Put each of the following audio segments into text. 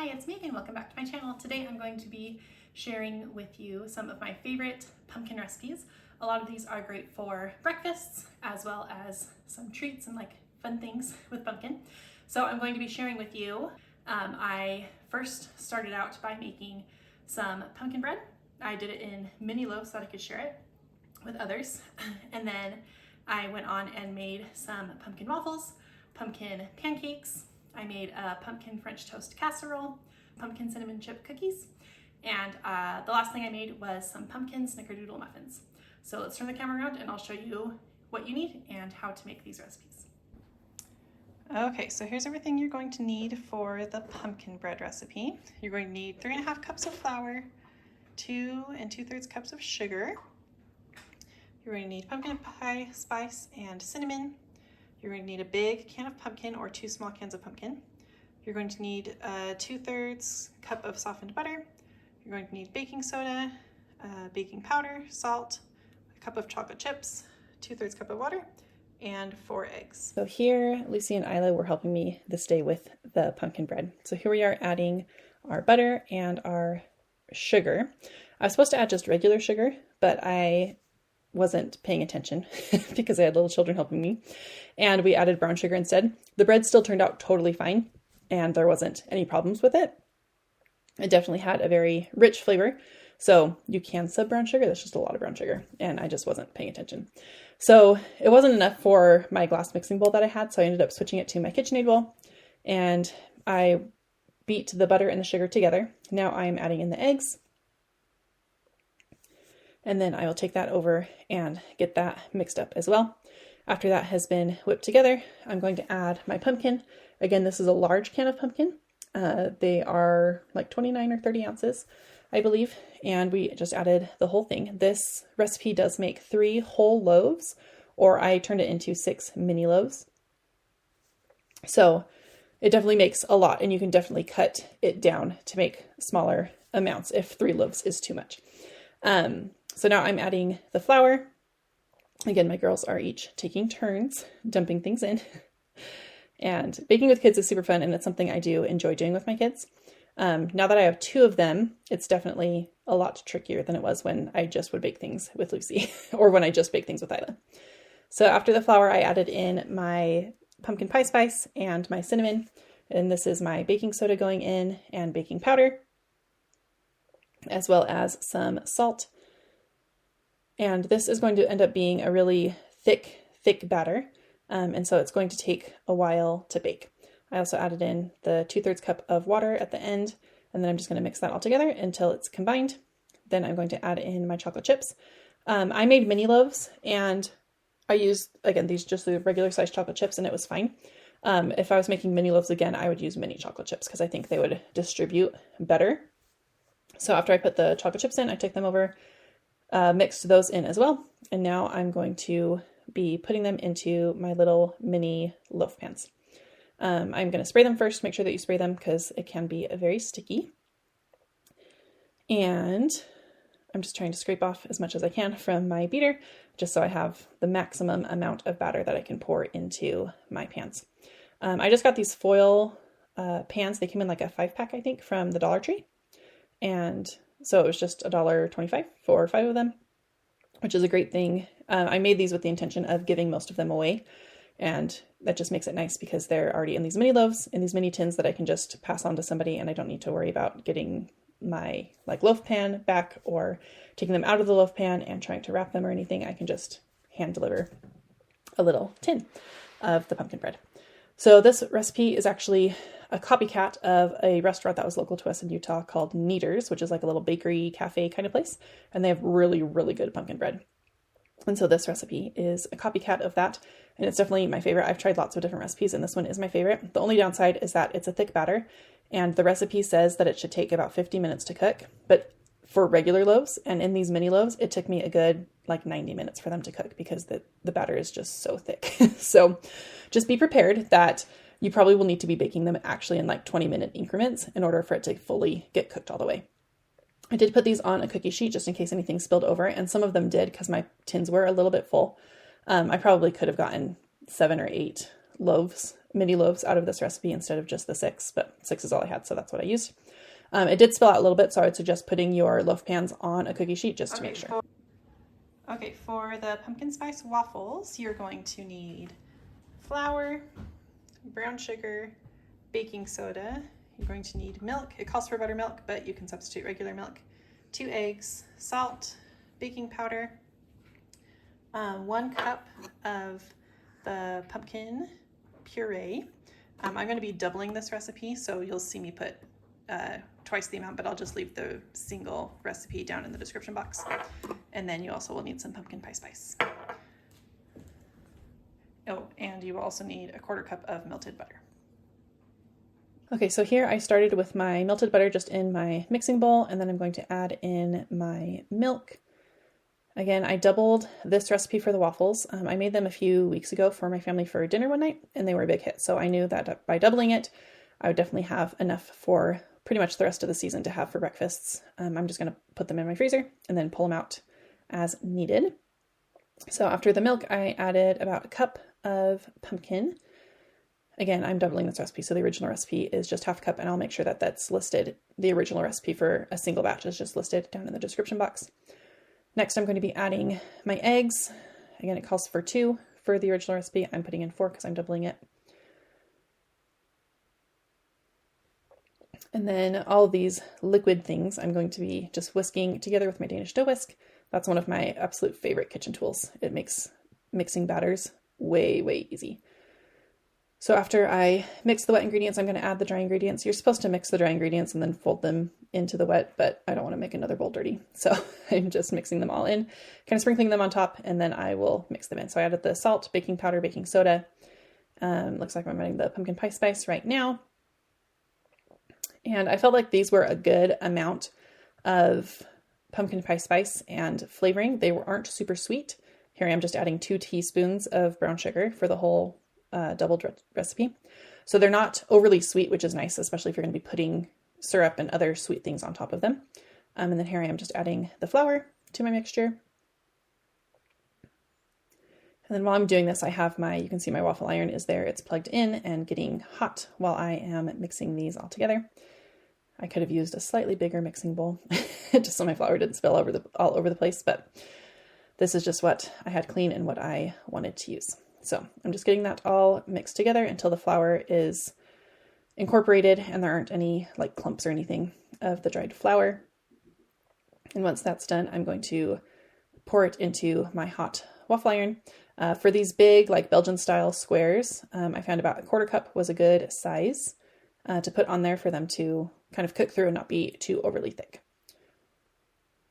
Hi, it's Megan. Welcome back to my channel. Today I'm going to be sharing with you some of my favorite pumpkin recipes. A lot of these are great for breakfasts as well as some treats and like fun things with pumpkin. So I'm going to be sharing with you. I first started out by making some pumpkin bread. I did it in mini loaves so that I could share it with others. And then I went on and made some pumpkin waffles, pumpkin pancakes. I made a pumpkin French toast casserole, pumpkin cinnamon chip cookies, and the last thing I made was some pumpkin snickerdoodle muffins. So let's turn the camera around and I'll show you what you need and how to make these recipes. Okay, so here's everything you're going to need for the pumpkin bread recipe. You're going to need 3½ cups of flour, 2 2/3 cups of sugar. You're going to need pumpkin pie spice and cinnamon. You're going to need a big can of pumpkin or 2 small cans of pumpkin. You're going to need a 2/3 cup of softened butter. You're going to need baking soda, baking powder, salt, a cup of chocolate chips, 2/3 cup of water, and 4 eggs. So here, Lucy and Isla were helping me this day with the pumpkin bread. So here we are adding our butter and our sugar. I was supposed to add just regular sugar, but I wasn't paying attention because I had little children helping me, and we added brown sugar instead. The bread still turned out totally fine and there wasn't any problems with it. It definitely had a very rich flavor, so you can sub brown sugar. That's just a lot of brown sugar and I just wasn't paying attention. So it wasn't enough for my glass mixing bowl that I had, so I ended up switching it to my KitchenAid bowl, and I beat the butter and the sugar together. Now I'm adding in the eggs. And then I will take that over and get that mixed up as well. After that has been whipped together, I'm going to add my pumpkin. Again, this is a large can of pumpkin. They are like 29 or 30 ounces, I believe. And we just added the whole thing. This recipe does make 3 whole loaves, or I turned it into 6 mini loaves. So it definitely makes a lot, and you can definitely cut it down to make smaller amounts if 3 loaves is too much. So now I'm adding the flour. Again, my girls are each taking turns dumping things in. And baking with kids is super fun, and it's something I do enjoy doing with my kids. Now that I have 2 of them, it's definitely a lot trickier than it was when I just would bake things with Lucy or when I just bake things with Isla. So after the flour, I added in my pumpkin pie spice and my cinnamon. And this is my baking soda going in and baking powder, as well as some salt. And this is going to end up being a really thick batter. And so it's going to take a while to bake. I also added in the 2/3 cup of water at the end, and then I'm just going to mix that all together until it's combined. Then I'm going to add in my chocolate chips. I made mini loaves, and I used, again, these just the regular sized chocolate chips, and it was fine. If I was making mini loaves again, I would use mini chocolate chips because I think they would distribute better. So after I put the chocolate chips in, I took them over, mixed those in as well. And now I'm going to be putting them into my little mini loaf pans. I'm going to spray them first. Make sure that you spray them because it can be very sticky. And I'm just trying to scrape off as much as I can from my beater, just so I have the maximum amount of batter that I can pour into my pans. I just got these foil pans. They came in like a 5-pack, I think, from the Dollar Tree. And so it was just $1.25 for 5 of them, which is a great thing. I made these with the intention of giving most of them away, and that just makes it nice because they're already in these mini loaves, in these mini tins that I can just pass on to somebody, and I don't need to worry about getting my like loaf pan back or taking them out of the loaf pan and trying to wrap them or anything. I can just hand deliver a little tin of the pumpkin bread. So this recipe is actually a copycat of a restaurant that was local to us in Utah called Neater's, which is like a little bakery cafe kind of place. And they have really, really good pumpkin bread. And so this recipe is a copycat of that. And it's definitely my favorite. I've tried lots of different recipes and this one is my favorite. The only downside is that it's a thick batter, and the recipe says that it should take about 50 minutes to cook. But for regular loaves and in these mini loaves, it took me a good like 90 minutes for them to cook because the batter is just so thick. So just be prepared that you probably will need to be baking them actually in like 20-minute increments in order for it to fully get cooked all the way. I did put these on a cookie sheet just in case anything spilled over, and some of them did because my tins were a little bit full. I probably could have gotten 7 or 8 loaves mini loaves out of this recipe instead of just the 6, but 6 is all I had, so that's what I used. It did spill out a little bit, so I would suggest putting your loaf pans on a cookie sheet just to make sure. Okay, for the pumpkin spice waffles, you're going to need flour, brown sugar, baking soda. You're going to need milk. It calls for buttermilk, but you can substitute regular milk. 2 eggs, salt, baking powder, 1 cup of the pumpkin puree. I'm going to be doubling this recipe, so you'll see me put twice the amount, but I'll just leave the single recipe down in the description box. And then you also will need some pumpkin pie spice. Oh, and you will also need a 1/4 cup of melted butter. Okay, so here I started with my melted butter just in my mixing bowl, and then I'm going to add in my milk. Again, I doubled this recipe for the waffles. I made them a few weeks ago for my family for dinner one night, and they were a big hit. So I knew that by doubling it, I would definitely have enough for pretty much the rest of the season to have for breakfasts. I'm just going to put them in my freezer and then pull them out as needed. So after the milk, I added about a cup of pumpkin. Again, I'm doubling this recipe, so the original recipe is just 1/2 cup, and I'll make sure that that's listed. The original recipe for a single batch is just listed down in the description box. Next, I'm going to be adding my eggs. Again, it calls for 2 for the original recipe. I'm putting in 4 because I'm doubling it. And then all of these liquid things I'm going to be just whisking together with my Danish dough whisk. That's one of my absolute favorite kitchen tools. It makes mixing batters way, way easy. So after I mix the wet ingredients, I'm going to add the dry ingredients. You're supposed to mix the dry ingredients and then fold them into the wet, but I don't want to make another bowl dirty. So I'm just mixing them all in, kind of sprinkling them on top, and then I will mix them in. So I added the salt, baking powder, baking soda. Looks like I'm adding the pumpkin pie spice right now. And I felt like these were a good amount of pumpkin pie spice and flavoring. They aren't super sweet. Here I am just adding 2 teaspoons of brown sugar for the whole doubled recipe. So they're not overly sweet, which is nice, especially if you're going to be putting syrup and other sweet things on top of them. And then here I am just adding the flour to my mixture. And then while I'm doing this, I have you can see my waffle iron is there. It's plugged in and getting hot while I am mixing these all together. I could have used a slightly bigger mixing bowl just so my flour didn't spill all over the place, but this is just what I had clean and what I wanted to use. So I'm just getting that all mixed together until the flour is incorporated and there aren't any like clumps or anything of the dried flour. And once that's done, I'm going to pour it into my hot waffle iron. For these big, like Belgian style squares, I found about a 1/4 cup was a good size to put on there for them to kind of cook through and not be too overly thick.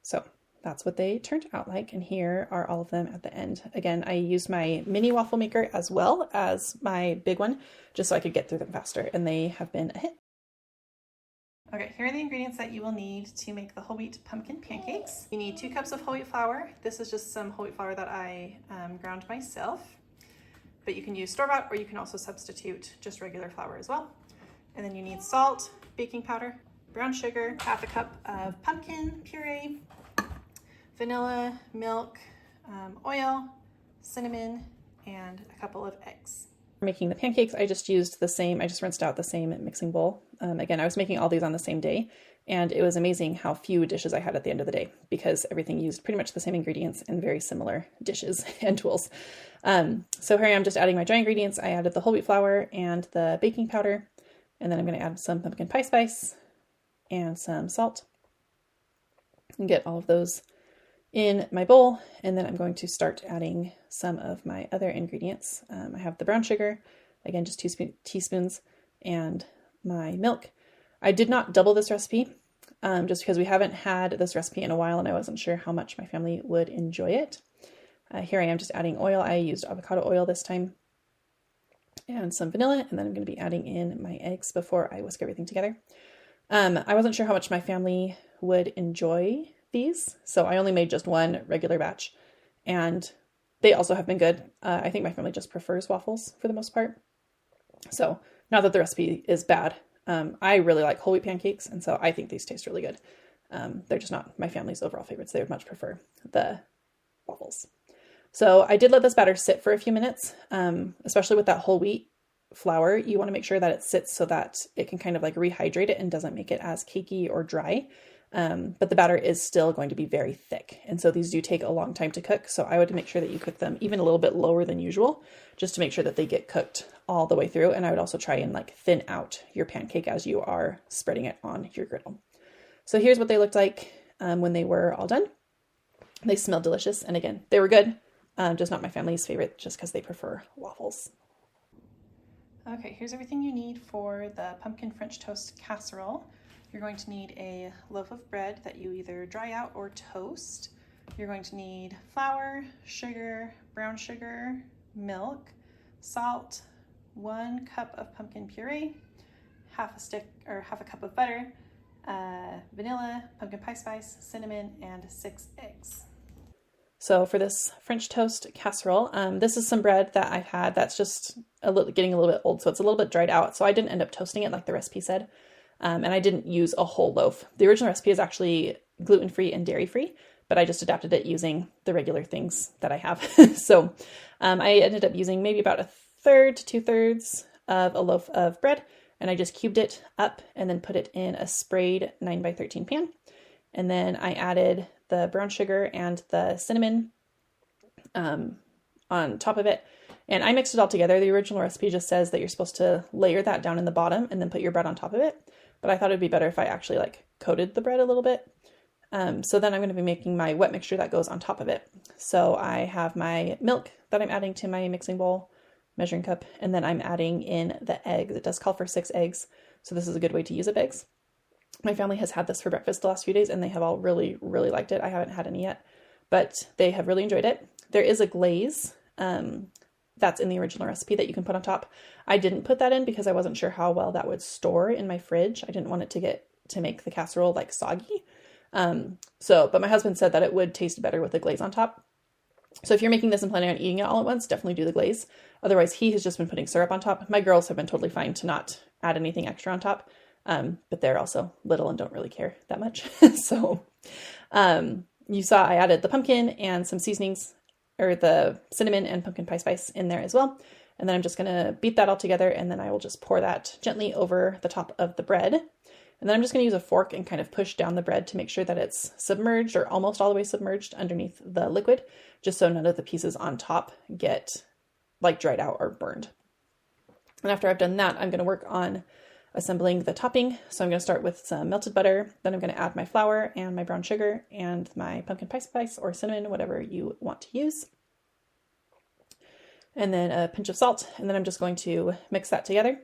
So that's what they turned out like. And here are all of them at the end. Again, I used my mini waffle maker as well as my big one, just so I could get through them faster. And they have been a hit. Okay, here are the ingredients that you will need to make the whole wheat pumpkin pancakes. You need 2 cups of whole wheat flour. This is just some whole wheat flour that I ground myself, but you can use store-bought or you can also substitute just regular flour as well. And then you need salt, baking powder, brown sugar, 1/2 cup of pumpkin puree, vanilla, milk, oil, cinnamon, and a couple of eggs. For making the pancakes, I just rinsed out the same mixing bowl. Again, I was making all these on the same day, and it was amazing how few dishes I had at the end of the day because everything used pretty much the same ingredients and very similar dishes and tools. So here I am just adding my dry ingredients. I added the whole wheat flour and the baking powder, and then I'm going to add some pumpkin pie spice and some salt and get all of those in my bowl. And then I'm going to start adding some of my other ingredients. I have the brown sugar, again, just 2 teaspoons, and my milk. I did not double this recipe just because we haven't had this recipe in a while and I wasn't sure how much my family would enjoy it. Here I am just adding oil. I used avocado oil this time and some vanilla, and then I'm going to be adding in my eggs before I whisk everything together. I wasn't sure how much my family would enjoy these, so I only made just 1 regular batch, and they also have been good. I think my family just prefers waffles for the most part. So not that the recipe is bad. I really like whole wheat pancakes, and so I think these taste really good. They're just not my family's overall favorites. They would much prefer the waffles. So I did let this batter sit for a few minutes, especially with that whole wheat flour, you want to make sure that it sits so that it can kind of like rehydrate it and doesn't make it as cakey or dry. But the batter is still going to be very thick. And so these do take a long time to cook. So I would make sure that you cook them even a little bit lower than usual, just to make sure that they get cooked all the way through. And I would also try and like thin out your pancake as you are spreading it on your griddle. So here's what they looked like when they were all done. They smelled delicious. And again, they were good. Just not my family's favorite, just because they prefer waffles. Okay, here's everything you need for the pumpkin French toast casserole. You're going to need a loaf of bread that you either dry out or toast. You're going to need flour, sugar, brown sugar, milk, salt, 1 cup of pumpkin puree, half a cup of butter, vanilla, pumpkin pie spice, cinnamon, and 6 eggs. So for this French toast casserole, this is some bread that I've had that's just getting a little bit old, so it's a little bit dried out. So I didn't end up toasting it like the recipe said, and I didn't use a whole loaf. The original recipe is actually gluten-free and dairy-free, but I just adapted it using the regular things that I have. So I ended up using maybe about 1/3 to 2/3 of a loaf of bread, and I just cubed it up and then put it in a sprayed 9x13 pan. And then I added the brown sugar and the cinnamon on top of it. And I mixed it all together. The original recipe just says that you're supposed to layer that down in the bottom and then put your bread on top of it. But I thought it'd be better if I actually like coated the bread a little bit. So then I'm going to be making my wet mixture that goes on top of it. So I have my milk that I'm adding to my mixing bowl, measuring cup, and then I'm adding in the eggs. It does call for 6 eggs. So this is a good way to use up eggs. My family has had this for breakfast the last few days and they have all really, really liked it. I haven't had any yet, but they have really enjoyed it. There is a glaze that's in the original recipe that you can put on top. I didn't put that in because I wasn't sure how well that would store in my fridge. I didn't want it to make the casserole like soggy. But my husband said that it would taste better with the glaze on top. So if you're making this and planning on eating it all at once, definitely do the glaze. Otherwise, he has just been putting syrup on top. My girls have been totally fine to not add anything extra on top. But they're also little and don't really care that much. So, you saw I added the pumpkin and some seasonings, or the cinnamon and pumpkin pie spice in there as well. And then I'm just going to beat that all together. And then I will just pour that gently over the top of the bread. And then I'm just going to use a fork and kind of push down the bread to make sure that it's submerged or almost all the way submerged underneath the liquid, just so none of the pieces on top get like dried out or burned. And after I've done that, I'm going to work on assembling the topping. So I'm going to start with some melted butter. Then I'm going to add my flour and my brown sugar and my pumpkin pie spice or cinnamon, whatever you want to use. And then a pinch of salt. And then I'm just going to mix that together.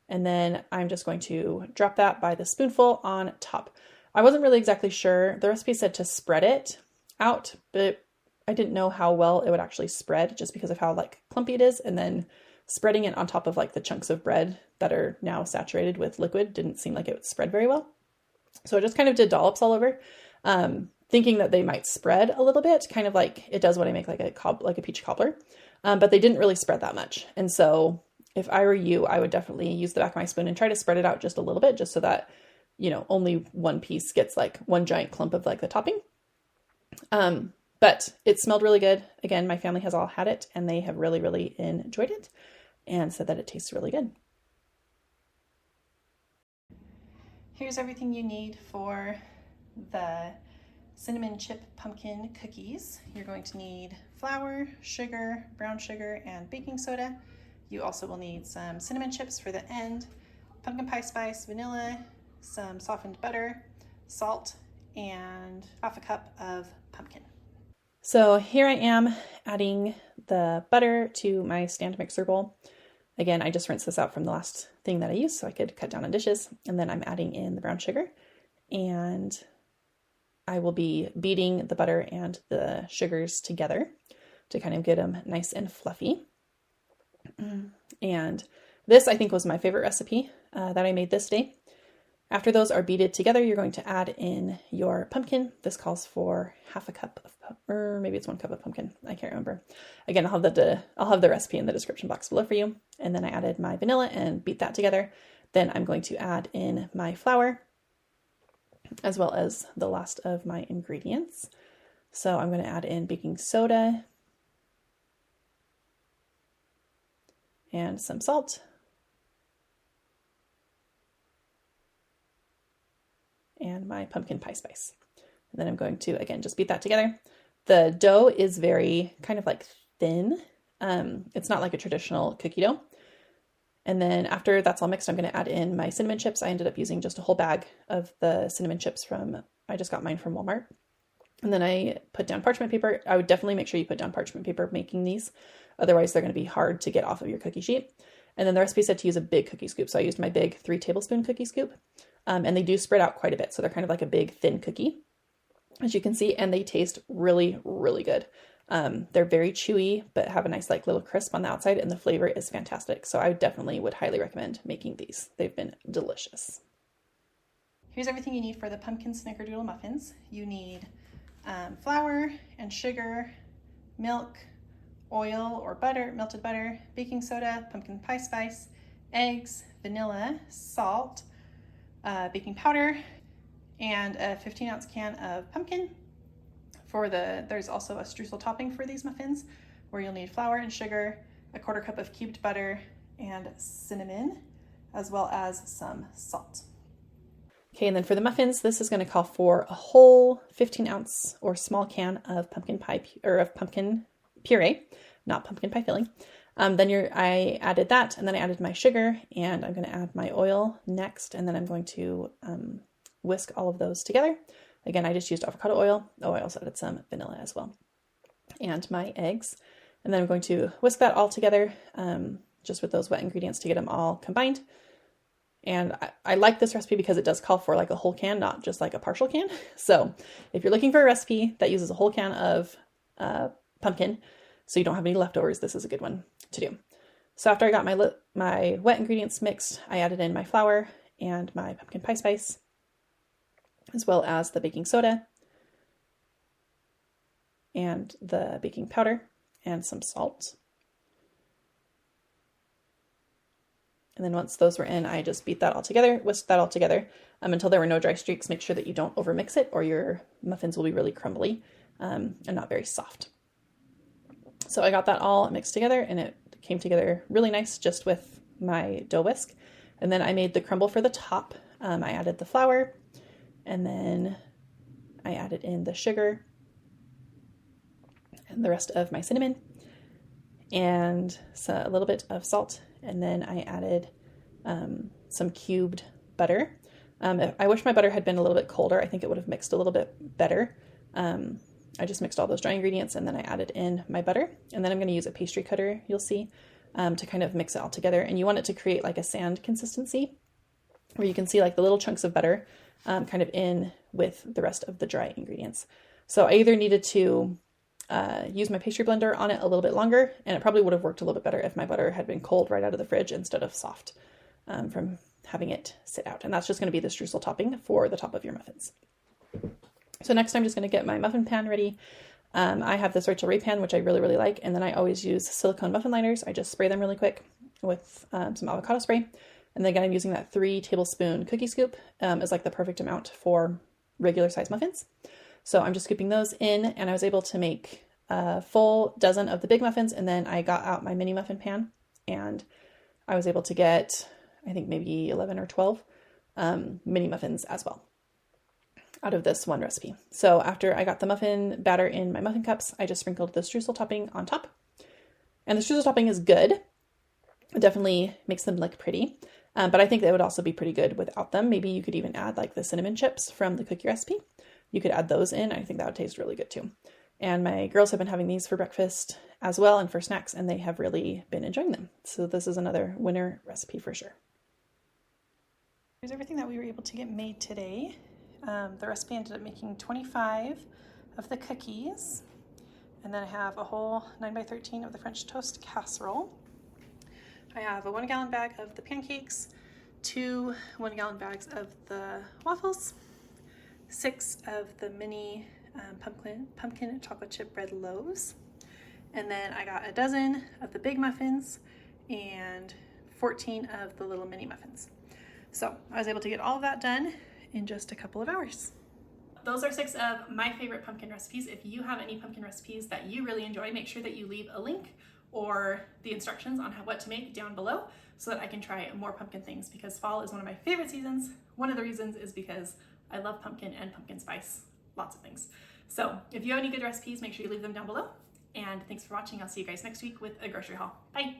And then I'm just going to drop that by the spoonful on top. I wasn't really exactly sure. The recipe said to spread it out, but I didn't know how well it would actually spread just because of how like clumpy it is. And then spreading it on top of like the chunks of bread that are now saturated with liquid didn't seem like it would spread very well. So I just kind of did dollops all over, thinking that they might spread a little bit, kind of like it does when I make like a peach cobbler. But they didn't really spread that much. And so if I were you, I would definitely use the back of my spoon and try to spread it out just a little bit, just so that, you know, only one piece gets like one giant clump of like the topping. But it smelled really good. Again, my family has all had it and they have really, really enjoyed it and said that it tastes really good. Here's everything you need for the cinnamon chip pumpkin cookies. You're going to need flour, sugar, brown sugar, and baking soda. You also will need some cinnamon chips for the end, pumpkin pie spice, vanilla, some softened butter, salt, and half a cup of pumpkin. So here I am adding the butter to my stand mixer bowl. Again, I just rinsed this out from the last thing that I used so I could cut down on dishes. And then I'm adding in the brown sugar, and I will be beating the butter and the sugars together to kind of get them nice and fluffy. And this, I think, was my favorite recipe that I made this day. After those are beaten together, you're going to add in your pumpkin. This calls for half a cup of, or maybe it's 1 cup of pumpkin. I can't remember. Again, I'll have the recipe in the description box below for you. And then I added my vanilla and beat that together. Then I'm going to add in my flour, as well as the last of my ingredients. So I'm going to add in baking soda and some salt, and my pumpkin pie spice. And then I'm going to, again, just beat that together. The dough is very kind of like thin. It's not like a traditional cookie dough. And then after that's all mixed, I'm going to add in my cinnamon chips. I ended up using just a whole bag of the cinnamon chips I just got mine from Walmart. And then I put down parchment paper. I would definitely make sure you put down parchment paper making these. Otherwise, they're going to be hard to get off of your cookie sheet. And then the recipe said to use a big cookie scoop. So I used my big 3 tablespoon cookie scoop. And they do spread out quite a bit. So they're kind of like a big thin cookie, as you can see. And they taste really, really good. They're very chewy, but have a nice like little crisp on the outside, and the flavor is fantastic. So I definitely would highly recommend making these. They've been delicious. Here's everything you need for the pumpkin snickerdoodle muffins. You need flour and sugar, milk, oil or butter, melted butter, baking soda, pumpkin pie spice, eggs, vanilla, salt, baking powder, and a 15-ounce can of pumpkin. There's also a streusel topping for these muffins, where you'll need flour and sugar, a 1/4 cup of cubed butter, and cinnamon, as well as some salt. Okay, and then for the muffins, this is going to call for a whole 15-ounce or small can of pumpkin puree, not pumpkin pie filling. I added that, and then I added my sugar, and I'm going to add my oil next, and then I'm going to whisk all of those together. Again, I just used avocado oil. Oh, I also added some vanilla as well, and my eggs. And then I'm going to whisk that all together, just with those wet ingredients to get them all combined. And I like this recipe because it does call for like a whole can, not just like a partial can. So if you're looking for a recipe that uses a whole can of pumpkin, so you don't have any leftovers, this is a good one to do. So after I got my wet ingredients mixed, I added in my flour and my pumpkin pie spice, as well as the baking soda and the baking powder and some salt. And then once those were in, I just beat that all together, whisked that all together until there were no dry streaks. Make sure that you don't overmix it or your muffins will be really crumbly and not very soft. So I got that all mixed together, and it came together really nice just with my dough whisk. And then I made the crumble for the top. I added the flour, and then I added in the sugar and the rest of my cinnamon and a little bit of salt. And then I added some cubed butter. I wish my butter had been a little bit colder. I think it would have mixed a little bit better. I just mixed all those dry ingredients, and then I added in my butter. And then I'm going to use a pastry cutter, you'll see, to kind of mix it all together. And you want it to create like a sand consistency, where you can see like the little chunks of butter kind of in with the rest of the dry ingredients. So I either needed to use my pastry blender on it a little bit longer, and it probably would have worked a little bit better if my butter had been cold right out of the fridge instead of soft from having it sit out. And that's just going to be the streusel topping for the top of your muffins. So next I'm just going to get my muffin pan ready. I have this Rachel Ray pan, which I really, really like. And then I always use silicone muffin liners. I just spray them really quick with some avocado spray. And then again, I'm using that 3 tablespoon cookie scoop as like the perfect amount for regular size muffins. So I'm just scooping those in, and I was able to make a full dozen of the big muffins. And then I got out my mini muffin pan, and I was able to get, I think maybe 11 or 12 mini muffins as well out of this one recipe. So after I got the muffin batter in my muffin cups, I just sprinkled the streusel topping on top. And the streusel topping is good. It definitely makes them look pretty. But I think they would also be pretty good without them. Maybe you could even add like the cinnamon chips from the cookie recipe. You could add those in. I think that would taste really good too. And my girls have been having these for breakfast as well and for snacks, and they have really been enjoying them. So this is another winner recipe for sure. Here's everything that we were able to get made today. The recipe ended up making 25 of the cookies. And then I have a whole 9x13 of the French toast casserole. I have a 1 gallon bag of the pancakes, 2 1-gallon bags of the waffles, 6 of the mini pumpkin chocolate chip bread loaves, and then I got a dozen of the big muffins and 14 of the little mini muffins. So I was able to get all of that done in just a couple of hours. Those are 6 of my favorite pumpkin recipes. If you have any pumpkin recipes that you really enjoy, make sure that you leave a link or the instructions on what to make down below so that I can try more pumpkin things, because fall is one of my favorite seasons. One of the reasons is because I love pumpkin and pumpkin spice, lots of things. So if you have any good recipes, make sure you leave them down below. And thanks for watching. I'll see you guys next week with a grocery haul. Bye.